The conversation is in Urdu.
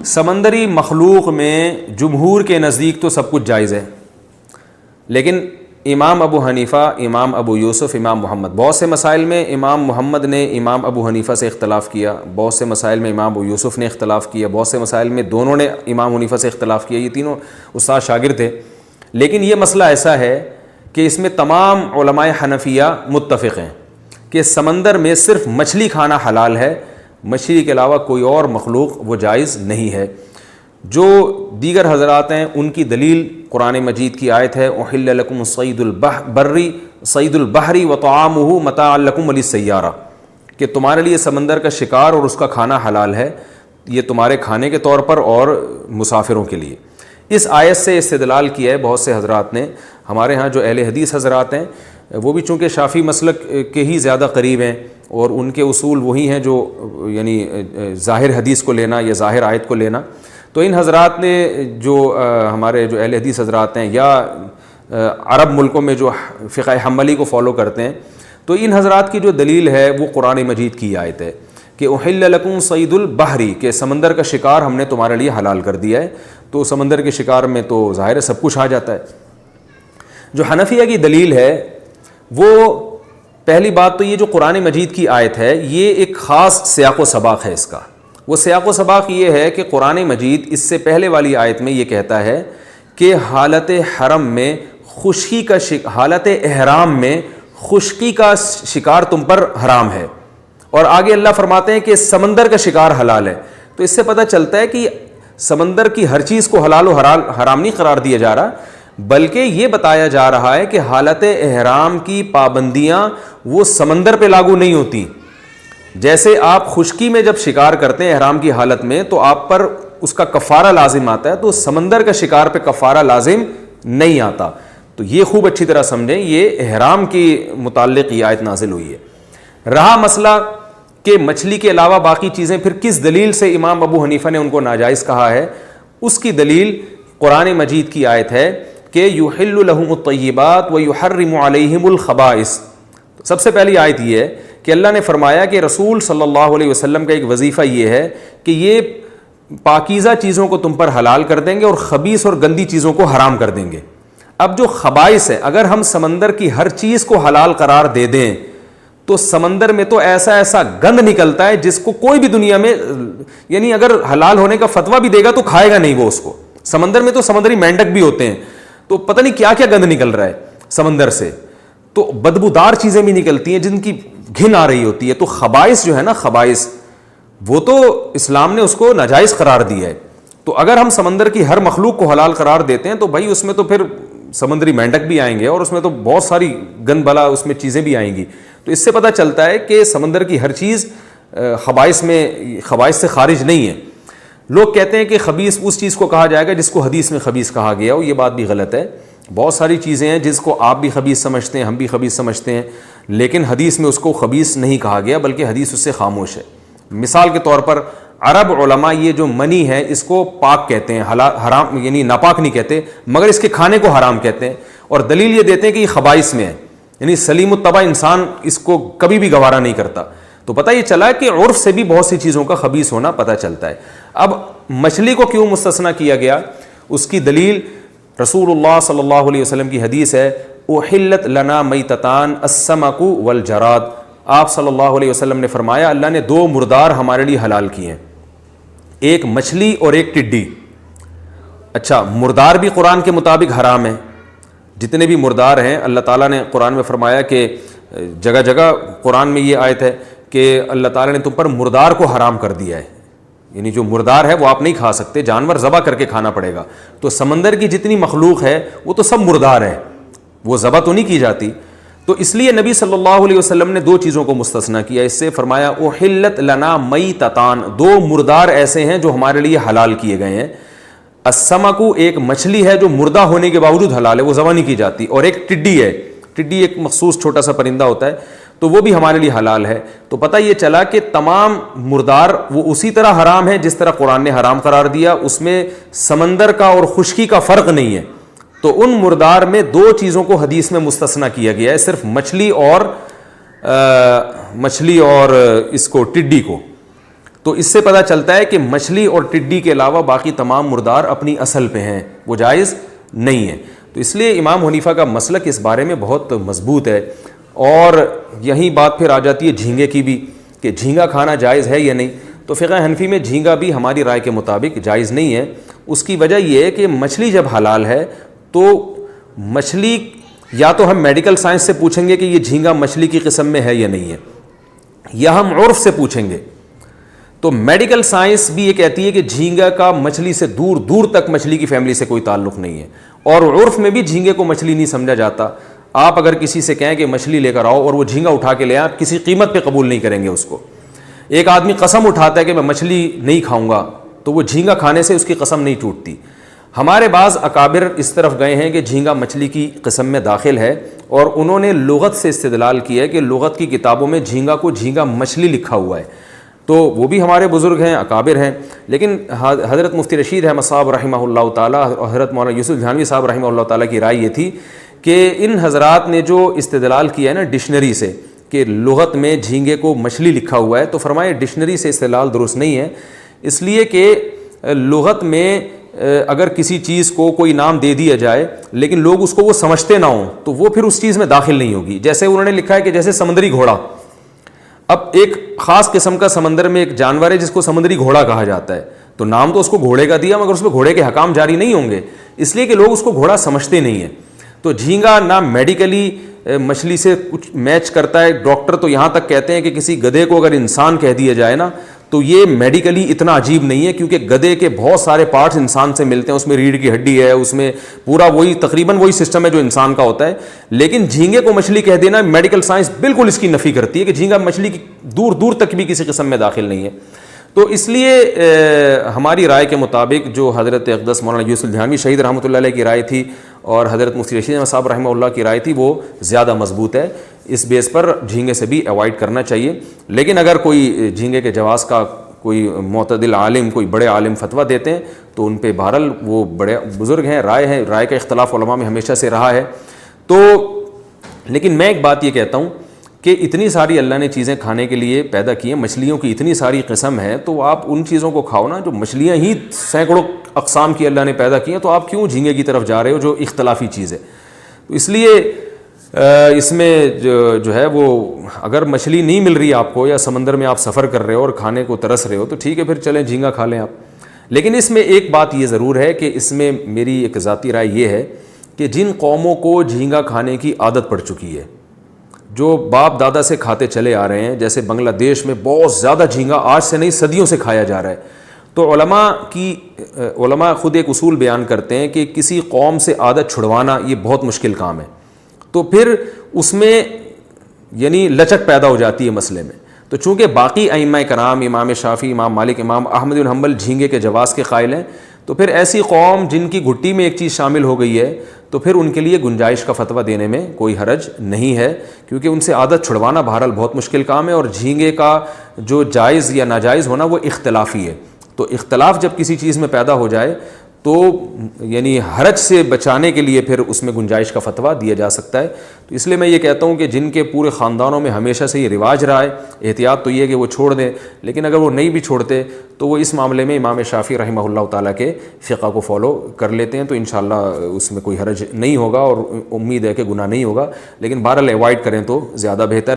سمندری مخلوق میں جمہور کے نزدیک تو سب کچھ جائز ہے، لیکن امام ابو حنیفہ، امام ابو یوسف، امام محمد، بہت سے مسائل میں امام محمد نے امام ابو حنیفہ سے اختلاف کیا، بہت سے مسائل میں امام ابو یوسف نے اختلاف کیا، بہت سے مسائل میں دونوں نے امام حنیفہ سے اختلاف کیا، یہ تینوں استاد شاگرد تھے. لیکن یہ مسئلہ ایسا ہے کہ اس میں تمام علماء حنفیہ متفق ہیں کہ سمندر میں صرف مچھلی کھانا حلال ہے، مچھلی کے علاوہ کوئی اور مخلوق وہ جائز نہیں ہے. جو دیگر حضرات ہیں ان کی دلیل قرآن مجید کی آیت ہے احل لکم صید البحری وطعامہ متاعا لکم وللسیارہ، کہ تمہارے لیے سمندر کا شکار اور اس کا کھانا حلال ہے، یہ تمہارے کھانے کے طور پر اور مسافروں کے لیے. اس آیت سے استدلال کیا ہے بہت سے حضرات نے. ہمارے ہاں جو اہل حدیث حضرات ہیں وہ بھی چونکہ شافعی مسلک کے ہی زیادہ قریب ہیں اور ان کے اصول وہی ہیں جو یعنی ظاہر حدیث کو لینا یا ظاہر آیت کو لینا، تو ان حضرات نے جو ہمارے جو اہل حدیث حضرات ہیں یا عرب ملکوں میں جو فقہ حنبلی کو فالو کرتے ہیں، تو ان حضرات کی جو دلیل ہے وہ قرآن مجید کی آیت ہے کہ احل لکم صید البحری، کہ سمندر کا شکار ہم نے تمہارے لیے حلال کر دیا ہے. تو سمندر کے شکار میں تو ظاہر ہے سب کچھ آ جاتا ہے. جو حنفیہ کی دلیل ہے وہ پہلی بات تو یہ جو قرآن مجید کی آیت ہے یہ ایک خاص سیاق و سباق ہے. اس کا وہ سیاق و سباق یہ ہے کہ قرآن مجید اس سے پہلے والی آیت میں یہ کہتا ہے کہ حالت حرم میں خشکی کا حالت احرام میں خشکی کا شکار تم پر حرام ہے، اور آگے اللہ فرماتے ہیں کہ سمندر کا شکار حلال ہے. تو اس سے پتہ چلتا ہے کہ سمندر کی ہر چیز کو حلال و حرام نہیں قرار دیا جا رہا، بلکہ یہ بتایا جا رہا ہے کہ حالت احرام کی پابندیاں وہ سمندر پہ لاگو نہیں ہوتی. جیسے آپ خشکی میں جب شکار کرتے ہیں احرام کی حالت میں تو آپ پر اس کا کفارہ لازم آتا ہے، تو سمندر کا شکار پہ کفارہ لازم نہیں آتا. تو یہ خوب اچھی طرح سمجھیں، یہ احرام کی متعلق یہ آیت نازل ہوئی ہے. رہا مسئلہ کہ مچھلی کے علاوہ باقی چیزیں پھر کس دلیل سے امام ابو حنیفہ نے ان کو ناجائز کہا ہے، اس کی دلیل قرآن مجید کی آیت ہے کہ یحل لہم الطیبات ویحرم علیہم الخبائث. سب سے پہلی آیت یہ ہے کہ اللہ نے فرمایا کہ رسول صلی اللہ علیہ وسلم کا ایک وظیفہ یہ ہے کہ یہ پاکیزہ چیزوں کو تم پر حلال کر دیں گے اور خبیث اور گندی چیزوں کو حرام کر دیں گے. اب جو خبائث ہے، اگر ہم سمندر کی ہر چیز کو حلال قرار دے دیں تو سمندر میں تو ایسا گند نکلتا ہے جس کو کوئی بھی دنیا میں یعنی اگر حلال ہونے کا فتویٰ بھی دے گا تو کھائے گا نہیں وہ اس کو. سمندر میں تو سمندری مینڈک بھی ہوتے ہیں، تو پتہ نہیں کیا کیا گند نکل رہا ہے سمندر سے، تو بدبودار چیزیں بھی نکلتی ہیں جن کی گھن آ رہی ہوتی ہے. تو خبائث جو ہے نا، خبائث وہ تو اسلام نے اس کو ناجائز قرار دیا ہے. تو اگر ہم سمندر کی ہر مخلوق کو حلال قرار دیتے ہیں تو بھائی اس میں تو پھر سمندری مینڈک بھی آئیں گے اور اس میں تو بہت ساری گند بلا اس میں چیزیں بھی آئیں گی. تو اس سے پتہ چلتا ہے کہ سمندر کی ہر چیز خبائث سے خارج نہیں ہے. لوگ کہتے ہیں کہ خبیث اس چیز کو کہا جائے گا جس کو حدیث میں خبیث کہا گیا ہو، یہ بات بھی غلط ہے. بہت ساری چیزیں ہیں جس کو آپ بھی خبیث سمجھتے ہیں، ہم بھی خبیث سمجھتے ہیں، لیکن حدیث میں اس کو خبیث نہیں کہا گیا بلکہ حدیث اس سے خاموش ہے. مثال کے طور پر عرب علماء یہ جو منی ہے اس کو پاک کہتے ہیں، حرام یعنی ناپاک نہیں کہتے، مگر اس کے کھانے کو حرام کہتے ہیں، اور دلیل یہ دیتے ہیں کہ یہ خبائث میں ہے، یعنی سلیم الطبع انسان اس کو کبھی بھی گوارا نہیں کرتا. تو پتہ یہ چلا کہ عرف سے بھی بہت سی چیزوں کا خبیث ہونا پتہ چلتا ہے. اب مچھلی کو کیوں مستثنیٰ کیا گیا، اس کی دلیل رسول اللہ صلی اللہ علیہ وسلم کی حدیث ہے احلت لنا میتتان السمک والجراد. آپ صلی اللہ علیہ وسلم نے فرمایا اللہ نے دو مردار ہمارے لیے حلال کیے ہیں، ایک مچھلی اور ایک ٹڈی. اچھا، مردار بھی قرآن کے مطابق حرام ہے، جتنے بھی مردار ہیں اللہ تعالیٰ نے قرآن میں فرمایا کہ جگہ جگہ قرآن میں یہ آیت ہے کہ اللہ تعالیٰ نے تم پر مردار کو حرام کر دیا ہے، یعنی جو مردار ہے وہ آپ نہیں کھا سکتے، جانور ذبح کر کے کھانا پڑے گا. تو سمندر کی جتنی مخلوق ہے وہ تو سب مردار ہے، وہ ذبح تو نہیں کی جاتی. تو اس لیے نبی صلی اللہ علیہ وسلم نے دو چیزوں کو مستثنیٰ کیا. اس سے فرمایا احلت لنا میتتان، دو مردار ایسے ہیں جو ہمارے لیے حلال کیے گئے ہیں. السمک ایک مچھلی ہے جو مردہ ہونے کے باوجود حلال ہے، وہ ذبح نہیں کی جاتی، اور ایک ٹڈی ہے، ٹڈی ایک مخصوص چھوٹا سا پرندہ ہوتا ہے، تو وہ بھی ہمارے لیے حلال ہے. تو پتہ یہ چلا کہ تمام مردار وہ اسی طرح حرام ہے جس طرح قرآن نے حرام قرار دیا، اس میں سمندر کا اور خشکی کا فرق نہیں ہے. تو ان مردار میں دو چیزوں کو حدیث میں مستثنیٰ کیا گیا ہے، صرف مچھلی اور اس کو ٹڈی کو. تو اس سے پتہ چلتا ہے کہ مچھلی اور ٹڈی کے علاوہ باقی تمام مردار اپنی اصل پہ ہیں، وہ جائز نہیں ہے. تو اس لیے امام حنیفہ کا مسلک اس بارے میں بہت مضبوط ہے. اور یہی بات پھر آ جاتی ہے جھینگے کی بھی، کہ جھینگا کھانا جائز ہے یا نہیں. تو فقہ حنفی میں جھینگا بھی ہماری رائے کے مطابق جائز نہیں ہے. اس کی وجہ یہ ہے کہ مچھلی جب حلال ہے تو مچھلی، یا تو ہم میڈیکل سائنس سے پوچھیں گے کہ یہ جھینگا مچھلی کی قسم میں ہے یا نہیں ہے، یا ہم عرف سے پوچھیں گے. تو میڈیکل سائنس بھی یہ کہتی ہے کہ جھینگا کا مچھلی سے دور دور تک مچھلی کی فیملی سے کوئی تعلق نہیں ہے، اور عرف میں بھی جھینگے کو مچھلی نہیں سمجھا جاتا. آپ اگر کسی سے کہیں کہ مچھلی لے کر آؤ اور وہ جھینگا اٹھا کے لے آئیں، کسی قیمت پہ قبول نہیں کریں گے اس کو. ایک آدمی قسم اٹھاتا ہے کہ میں مچھلی نہیں کھاؤں گا، تو وہ جھینگا کھانے سے اس کی قسم نہیں ٹوٹتی. ہمارے بعض اکابر اس طرف گئے ہیں کہ جھینگا مچھلی کی قسم میں داخل ہے، اور انہوں نے لغت سے استدلال کیا ہے کہ لغت کی کتابوں میں جھینگا کو جھینگا مچھلی لکھا ہوا ہے. تو وہ بھی ہمارے بزرگ ہیں، اکابر ہیں. لیکن حضرت مفتی رشید احمد صاحب رحمہ اللہ تعالیٰ اور حضرت مولانا یوسف جھانوی صاحب رحمہ اللہ تعالیٰ کی رائے یہ تھی کہ ان حضرات نے جو استدلال کیا ہے نا ڈکشنری سے کہ لغت میں جھینگے کو مچھلی لکھا ہوا ہے، تو فرمائے ڈکشنری سے استدلال درست نہیں ہے. اس لیے کہ لغت میں اگر کسی چیز کو کوئی نام دے دیا جائے لیکن لوگ اس کو وہ سمجھتے نہ ہوں تو وہ پھر اس چیز میں داخل نہیں ہوگی. جیسے انہوں نے لکھا ہے کہ جیسے سمندری گھوڑا، اب ایک خاص قسم کا سمندر میں ایک جانور ہے جس کو سمندری گھوڑا کہا جاتا ہے، تو نام تو اس کو گھوڑے کا دیا مگر اس میں گھوڑے کے حکام جاری نہیں ہوں گے، اس لیے کہ لوگ اس کو گھوڑا سمجھتے نہیں ہیں. تو جھینگا نہ میڈیکلی مچھلی سے کچھ میچ کرتا ہے. ڈاکٹر تو یہاں تک کہتے ہیں کہ کسی گدھے کو اگر انسان کہہ دیا جائے نا تو یہ میڈیکلی اتنا عجیب نہیں ہے، کیونکہ گدھے کے بہت سارے پارٹس انسان سے ملتے ہیں. اس میں ریڑھ کی ہڈی ہے، اس میں پورا وہی تقریباً وہی سسٹم ہے جو انسان کا ہوتا ہے. لیکن جھینگے کو مچھلی کہہ دینا، میڈیکل سائنس بالکل اس کی نفی کرتی ہے کہ جھینگا مچھلی کی دور دور تک بھی کسی قسم میں داخل نہیں ہے. تو اس لیے ہماری رائے کے مطابق جو حضرت اقدس مولانا یوسف جھانوی شہید رحمۃ اللہ علیہ کی رائے تھی اور حضرت مفتی رشید احمد صاحب رحمہ اللہ کی رائے تھی وہ زیادہ مضبوط ہے. اس بیس پر جھینگے سے بھی اوائڈ کرنا چاہیے. لیکن اگر کوئی جھینگے کے جواز کا کوئی معتدل عالم، کوئی بڑے عالم فتویٰ دیتے ہیں تو ان پہ بہرحال وہ بڑے بزرگ ہیں، رائے کا اختلاف علماء میں ہمیشہ سے رہا ہے. تو لیکن میں ایک بات یہ کہتا ہوں کہ اتنی ساری اللہ نے چیزیں کھانے کے لیے پیدا کی ہیں، مچھلیوں کی اتنی ساری قسم ہے، تو آپ ان چیزوں کو کھاؤ نا. جو مچھلیاں ہی سینکڑوں اقسام کی اللہ نے پیدا کی ہیں، تو آپ کیوں جھینگے کی طرف جا رہے ہو جو اختلافی چیز ہے. تو اس لیے اس میں جو ہے وہ اگر مچھلی نہیں مل رہی آپ کو، یا سمندر میں آپ سفر کر رہے ہو اور کھانے کو ترس رہے ہو، تو ٹھیک ہے پھر چلیں جھینگا کھا لیں آپ. لیکن اس میں ایک بات یہ ضرور ہے کہ اس میں میری ایک ذاتی رائے یہ ہے کہ جن قوموں کو جھینگا کھانے کی عادت پڑ چکی ہے، جو باپ دادا سے کھاتے چلے آ رہے ہیں، جیسے بنگلہ دیش میں بہت زیادہ جھینگا آج سے نہیں صدیوں سے کھایا جا رہا ہے. تو علماء خود ایک اصول بیان کرتے ہیں کہ کسی قوم سے عادت چھڑوانا یہ بہت مشکل کام ہے. تو پھر اس میں یعنی لچک پیدا ہو جاتی ہے مسئلے میں. تو چونکہ باقی ائمہ کرام، امام شافعی، امام مالک، امام احمد بن حنبل جھینگے کے جواز کے قائل ہیں، تو پھر ایسی قوم جن کی گھٹی میں ایک چیز شامل ہو گئی ہے تو پھر ان کے لیے گنجائش کا فتویٰ دینے میں کوئی حرج نہیں ہے، کیونکہ ان سے عادت چھڑوانا بہرحال بہت مشکل کام ہے. اور جھینگے کا جو جائز یا ناجائز ہونا وہ اختلافی ہے. تو اختلاف جب کسی چیز میں پیدا ہو جائے تو یعنی حرج سے بچانے کے لیے پھر اس میں گنجائش کا فتویٰ دیا جا سکتا ہے. تو اس لیے میں یہ کہتا ہوں کہ جن کے پورے خاندانوں میں ہمیشہ سے یہ رواج رہا ہے، احتیاط تو یہ ہے کہ وہ چھوڑ دیں. لیکن اگر وہ نہیں بھی چھوڑتے تو وہ اس معاملے میں امام شافعی رحمہ اللہ تعالیٰ کے فقہ کو فالو کر لیتے ہیں، تو انشاءاللہ اس میں کوئی حرج نہیں ہوگا اور امید ہے کہ گناہ نہیں ہوگا. لیکن بہرحال اوائڈ کریں تو زیادہ بہتر.